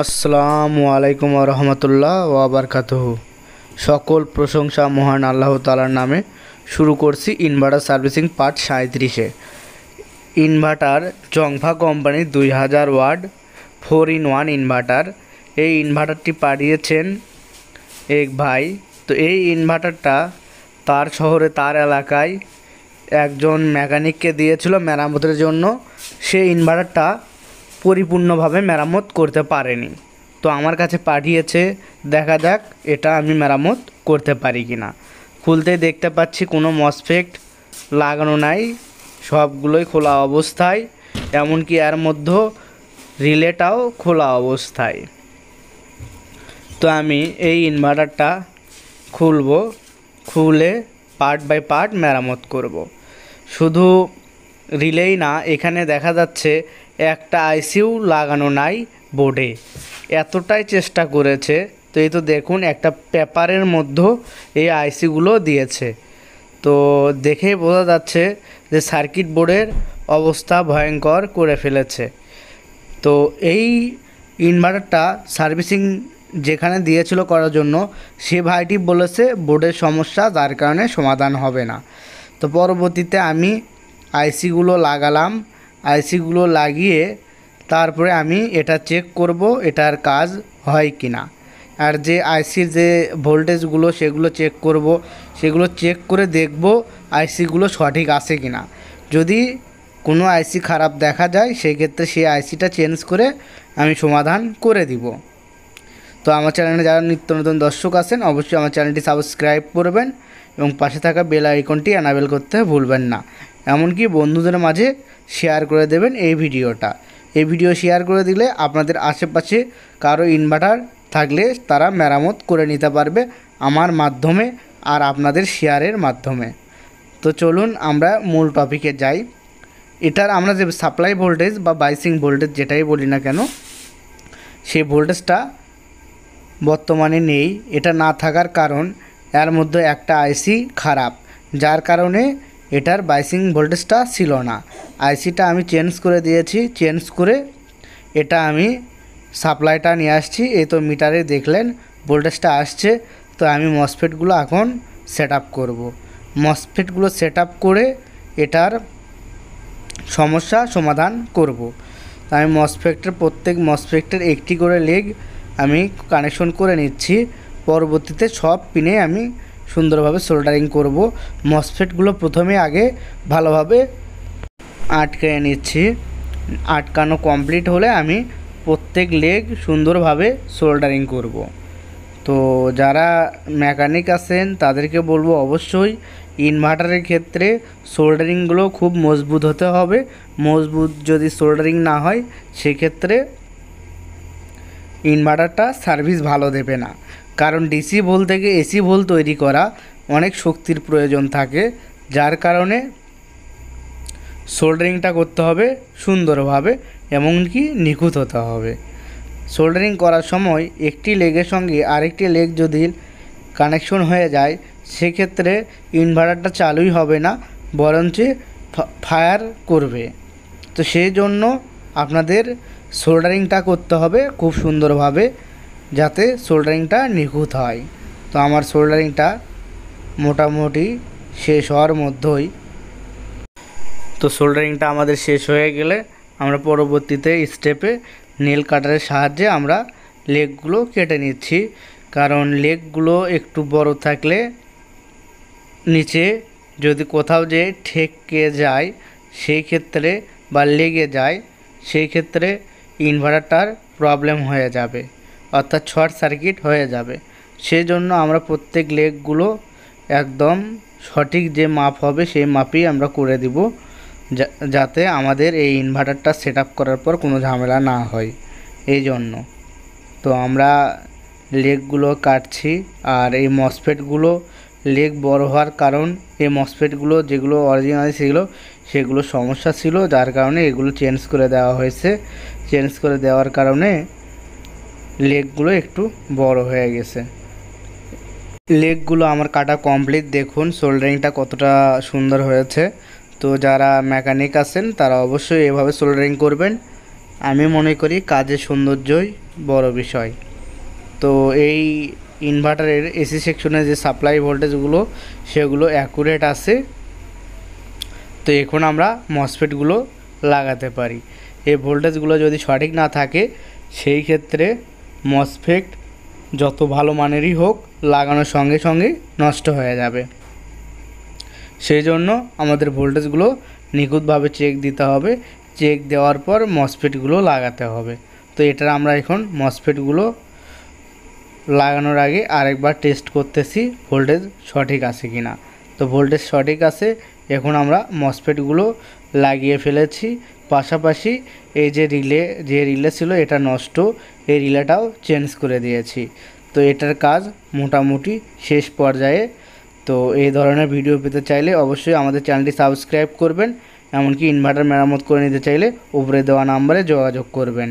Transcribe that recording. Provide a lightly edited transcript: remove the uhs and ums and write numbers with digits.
আসসালামু আলাইকুম রহমতুল্লাহ ওয়াবারকাতুহু। সকল প্রশংসা মহান আল্লাহ তাআলার নামে। শুরু করছি ইনভার্টার সার্ভিসিং পার্ট 37-এ। ইনভার্টার জংফা কোম্পানির 2000 ওয়াট 4-in-1 ইনভার্টার। এই ইনভার্টারটি পাঠিয়েছেন এক ভাই। তো এই ইনভার্টারটা তার শহরে তার এলাকায় একজন মেকানিককে দিয়েছিল মেরামতের জন্য। সেই ইনভার্টারটা পরিপূর্ণভাবে মেরামত করতে পারেনি। তো আমার কাছে পাঠিয়েছে, দেখা যাক এটা আমি মেরামত করতে পারি কি না। খুলতেই দেখতে পাচ্ছি কোনো মসফেট লাগানো নাই, সবগুলোই খোলা অবস্থায়, এমনকি এর মধ্যে রিলেটাও খোলা অবস্থায়। তো আমি এই ইনভার্টারটা খুলে পার্ট বাই পার্ট মেরামত করব। শুধু রিলেই না, এখানে দেখা যাচ্ছে একটা আইসিও লাগানো নাই বোর্ডে। এতটাই চেষ্টা করেছে। তো এই তো দেখুন, একটা পেপারের মধ্যে এই আইসিগুলো দিয়েছে। তো দেখেই বোঝা যাচ্ছে যে সার্কিট বোর্ডের অবস্থা ভয়ঙ্কর করে ফেলেছে। তো এই ইনভার্টারটা সার্ভিসিং যেখানে দিয়েছিল করার জন্য, সে ভাইটি বলেছে বোর্ডের সমস্যা, যার কারণে সমাধান হবে না। তো পরবর্তীতে আমি আইসিগুলো লাগালাম। আইসিগুলো লাগিয়ে তারপরে আমি এটা চেক করব এটার কাজ হয় কি না। আর যে আইসির যে ভোল্টেজগুলো সেগুলো চেক করব, সেগুলো চেক করে দেখব আইসিগুলো সঠিক আছে কি না। যদি কোনো আইসি খারাপ দেখা যায়, সেই ক্ষেত্রে সেই আইসিটা চেঞ্জ করে আমি সমাধান করে দিব। তো আমার চ্যানেলে যারা নিত্য নতুন দর্শক আছেন, অবশ্যই আমার চ্যানেলটি সাবস্ক্রাইব করবেন এবং পাশে থাকা বেল আইকনটি এনাবেল করতে ভুলবেন না। এমনকি বন্ধুদের মাঝে শেয়ার করে দেবেন এই ভিডিওটা। এই ভিডিও শেয়ার করে দিলে আপনাদের আশেপাশে কারো ইনভার্টার থাকলে তারা মেরামত করে নিতে পারবে আমার মাধ্যমে আর আপনাদের শেয়ারের মাধ্যমে। তো চলুন আমরা মূল টপিকে যাই। এটার আমরা যে সাপ্লাই ভোল্টেজ বা বাইসিং ভোল্টেজ যেটাই বলি না কেন, সেই ভোল্টেজটা বর্তমানে নেই। এটা না থাকার কারণ এর মধ্যে একটা আইসি খারাপ, যার কারণে এটার বাইসিং ভোল্টেজটা ছিল না। আইসিটা আমি চেঞ্জ করে দিয়েছি। চেঞ্জ করে এটা আমি সাপ্লাইটা নিয়ে আসছি। এই তো মিটারে দেখলেন ভোল্টেজটা আসছে। তো আমি মসফেটগুলো এখন সেট আপ করবো। মসফেটগুলো সেট আপ করে এটার সমস্যা সমাধান করব। তো আমি প্রত্যেক মসফেটের একটি করে লেগ আমি কানেকশন করে নিচ্ছি। পরবর্তীতে সব পিনে আমি সুন্দরভাবে সোল্ডারিং করব। মসফেটগুলো প্রথমে আগে ভালোভাবে আটকে নিচ্ছি। আটকানো কমপ্লিট হলে আমি প্রত্যেক লেগ সুন্দরভাবে সোল্ডারিং করব। তো যারা মেকানিক আছেন তাদেরকে বলবো, অবশ্যই ইনভার্টারের ক্ষেত্রে সোল্ডারিংগুলো খুব মজবুত হতে হবে। মজবুত যদি সোল্ডারিং না হয়, সেক্ষেত্রে ইনভার্টারটা সার্ভিস ভালো দেবে না। কারণ ডিসি ভোল থেকে এসি ভোল তৈরি করা অনেক শক্তির প্রয়োজন থাকে, যার কারণে সোল্ডারিংটা করতে হবে সুন্দরভাবে, এমনকি নিখুঁত হতে হবে। সোল্ডারিং করার সময় একটি লেগের সঙ্গে আরেকটি লেগ যদি কানেকশন হয়ে যায়, সেক্ষেত্রে ইনভার্টারটা চালুই হবে না, বরঞ্চ ফায়ার করবে। তো সেই জন্য আপনাদের সোল্ডারিংটা করতে হবে খুব সুন্দরভাবে, যাতে সোল্ডারিংটা নিখুঁত হয়। তো আমার সোল্ডারিংটা মোটামুটি শেষ হওয়ার মধ্যেই। তো সোল্ডারিংটা আমাদের শেষ হয়ে গেলে আমরা পরবর্তীতে স্টেপে নেল কাটারের সাহায্যে আমরা লেগগুলো কেটে নিচ্ছি। কারণ লেগগুলো একটু বড় থাকলে নিচে যদি কোথাও যে ঠেকে যায়, সেই ক্ষেত্রে বা লেগে যায়, সেই ক্ষেত্রে ইনভার্টারটার প্রবলেম হয়ে যাবে, অর্থাৎ শর্ট সার্কিট হয়ে যাবে। সেই জন্য আমরা প্রত্যেক লেগগুলো একদম সঠিক যে মাপ হবে সেই মাপই আমরা করে দিব, যাতে আমাদের এই ইনভার্টারটা সেট আপ করার পর কোনো ঝামেলা না হয়। এই জন্য তো আমরা লেগগুলো কাটছি। আর এই মসফেটগুলো লেগ বড় হওয়ার কারণ, এই মসফেটগুলো যেগুলো অরিজিনাল ছিল সেগুলো সমস্যা ছিল, যার কারণে এগুলো চেঞ্জ করে দেওয়া হয়েছে। চেঞ্জ করে দেওয়ার কারণে লেগগুলো একটু বড় হয়ে গেছে। লেগগুলো আমার কাটা কমপ্লিট। দেখুন সোল্ডারিংটা কতটা সুন্দর হয়েছে। তো যারা মেকানিক আছেন তারা অবশ্যই এভাবে সোল্ডারিং করবেন। আমি মনে করি কাজের সৌন্দর্যই বড় বিষয়। তো এই ইনভার্টারের এসি সেকশনে যে সাপ্লাই ভোল্টেজগুলো সেগুলো অ্যাকুরেট আছে। তো এখন আমরা মসফেটগুলো লাগাতে পারি। এই ভোল্টেজগুলো যদি সঠিক না থাকে সেই ক্ষেত্রে মসফেট যত ভালো মানেরই হোক লাগানোর সঙ্গে সঙ্গে নষ্ট হয়ে যাবে। সেই জন্য আমাদের ভোল্টেজগুলো নিখুঁতভাবে চেক দিতে হবে। চেক দেওয়ার পর মসফেটগুলো লাগাতে হবে। তো এটা আমরা এখন মসফেটগুলো লাগানোর আগে আরেকবার টেস্ট করতেছি ভোল্টেজ সঠিক আছে কি না। তো ভোল্টেজ সঠিক আছে। এখন আমরা মসফেটগুলো লাগিয়ে ফেলেছি। পাশাপাশি এই যে রিলে ছিল এটা নষ্ট, এই রিলেটাও চেঞ্জ করে দিয়েছি। তো এটার কাজ মোটামুটি শেষ পর্যায়ে। তো এই ধরনের ভিডিও পেতে চাইলে অবশ্যই আমাদের চ্যানেলটি সাবস্ক্রাইব করবেন। এমনকি ইনভার্টার মেরামত করে নিতে চাইলে উপরে দেওয়া নাম্বারে যোগাযোগ করবেন।